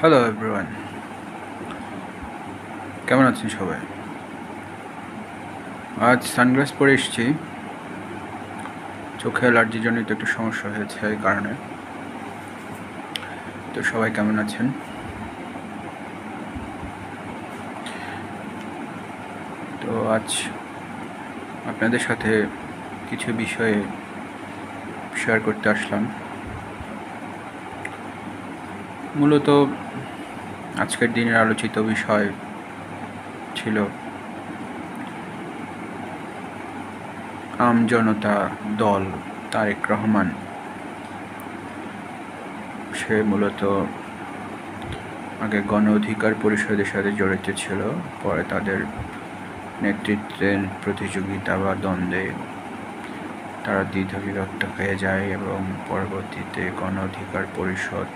Hello everyone, কেমন আছেন সবাই? আজ সানগ্লাস পরে এসেছি। চোখে অ্যালার্জি জনিত একটু সমস্যা হয়েছে এই কারণে। তো সবাই কেমন আছেন? তো আজ আপনাদের সাথে কিছু বিষয়ে শেয়ার করতে আসলাম। মূলত আজকের দিনের আলোচিত বিষয় ছিল আমজনতা দল তারেক রহমান। সে মূলত আগে গণ অধিকার পরিষদের সাথে জড়িত ছিল, পরে তাদের নেতৃত্বের প্রতিযোগিতা বা দ্বন্দ্বে তারা দ্বিধাবিভক্ত হয়ে যায় এবং পরবর্তীতে গণ অধিকার পরিষদ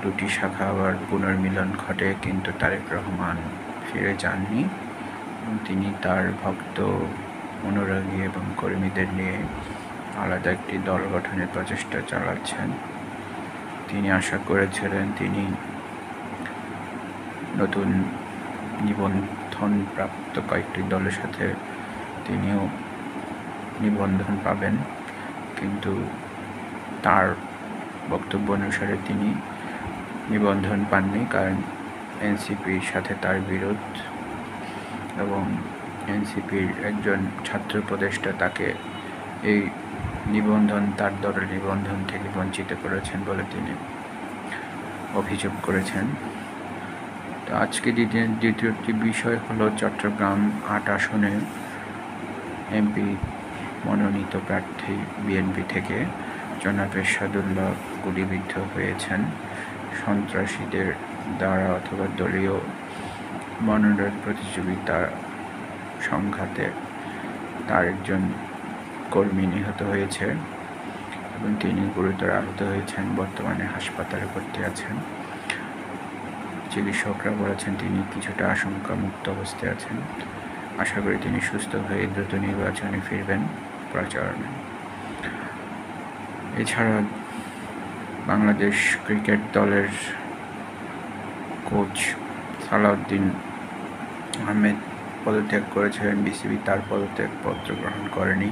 দুটি শাখা আবার পুনর্মিলন ঘটে, কিন্তু তারেক রহমান ফিরে যাননি। তিনি তার ভক্ত, অনুরাগী এবং কর্মীদের নিয়ে আলাদা একটি দল গঠনের প্রচেষ্টা চালাচ্ছেন। তিনি আশা করেছিলেন তিনি নতুন নিবন্ধনপ্রাপ্ত কয়েকটি দলের সাথে তিনিও নিবন্ধন পাবেন, কিন্তু তার বক্তব্য অনুসারে তিনি নিবন্ধন পাননি, কারণ এনসিপির সাথে তার বিরোধ এবং এনসিপির একজন ছাত্র উপদেষ্টা তাকে এই তার দলের নিবন্ধন থেকে বঞ্চিত করেছেন বলে তিনি অভিযোগ করেছেন। তো আজকে দ্বিতীয়টি বিষয় হলো চট্টগ্রাম ৮ আসনে এমপি মনোনীত প্রার্থী বিএনপি থেকে জনাব এরশাদুল্লাহ গুলিবিদ্ধ হয়েছেন সন্ত্রাসীদের দ্বারা অথবা দলীয় মনোনয়ন প্রতিযোগিতার সংঘাতে তার একজন কর্মী নিহত হয়েছে এবং তিনি গুরুতর আহত হয়েছেন। বর্তমানে হাসপাতালে ভর্তি আছেন। চিকিৎসকরা বলেছেন তিনি কিছুটা আশঙ্কামুক্ত অবস্থায় আছেন। আশা করি তিনি সুস্থ হয়ে দ্রুত নির্বাচনে ফিরবেন প্রচারণে। এছাড়া বাংলাদেশ ক্রিকেট দলের কোচ সালাউদ্দিন আহমেদ পদত্যাগ করেছিলেন। বিসিবি তার পদত্যাগপত্র গ্রহণ করেনি।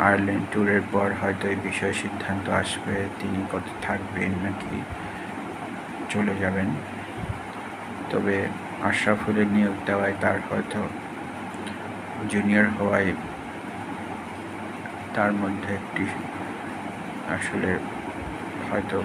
আয়ারল্যান্ড ট্যুরের পর হয়তো এই বিষয়ে সিদ্ধান্ত আসবে, তিনি কত থাকবেন নাকি চলে যাবেন। তবে আশরাফুলের নিয়োগ দেওয়ায় তার হয়তো জুনিয়র হওয়ায় তার মধ্যে একটি আসলে হয়তো